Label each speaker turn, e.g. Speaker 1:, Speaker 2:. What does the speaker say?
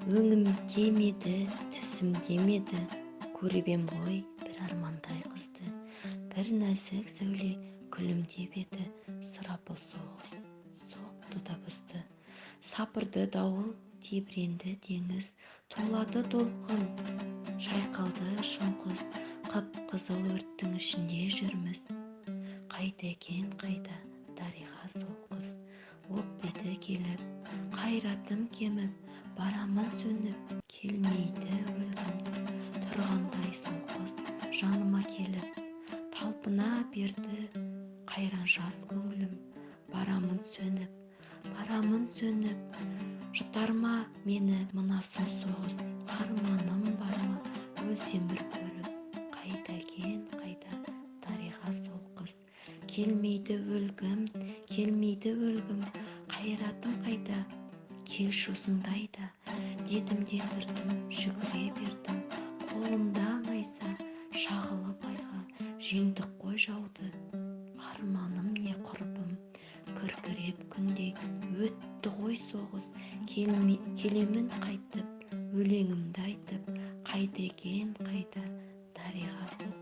Speaker 1: өңім демеді, түсім демеді, көріп ем ғой бір армандай қызды. Бір нәзік сәуле күлімдеп еді, сұрапыл соғыс соқты дабысты. Сапырды дауыл, тебіренді теңіз, тулады толқын, шайқалды шұңқыр, қып-қызыл өрттің ішінде жүрміз. Қайда екен, қайда дариға сол қыз? Оқ деді келіп, қайратым кеміп, барамын сөніп, келмейді өлгім. Тұрғандай сол қыз жаныма келіп, талпына берді қайран жас көңілім. Барамын сөніп, жұтарма мені мына сұм соғыс. Арманым бар ма өлсем бір көріп, қайда екен, қайда дариға сол қыз? Келмейді өлгім, қайратым қайда, келші осындайда. Дедім де тұрдым, жүгіре бердім, қолымда найса шағылып айға, жеңдік қой жауды. Арманым не құрбым, күркіреп күндей өтті ғой соғыс. Келемін қайтып, өлеңімді айтып, қайда екен, қайда дариға сол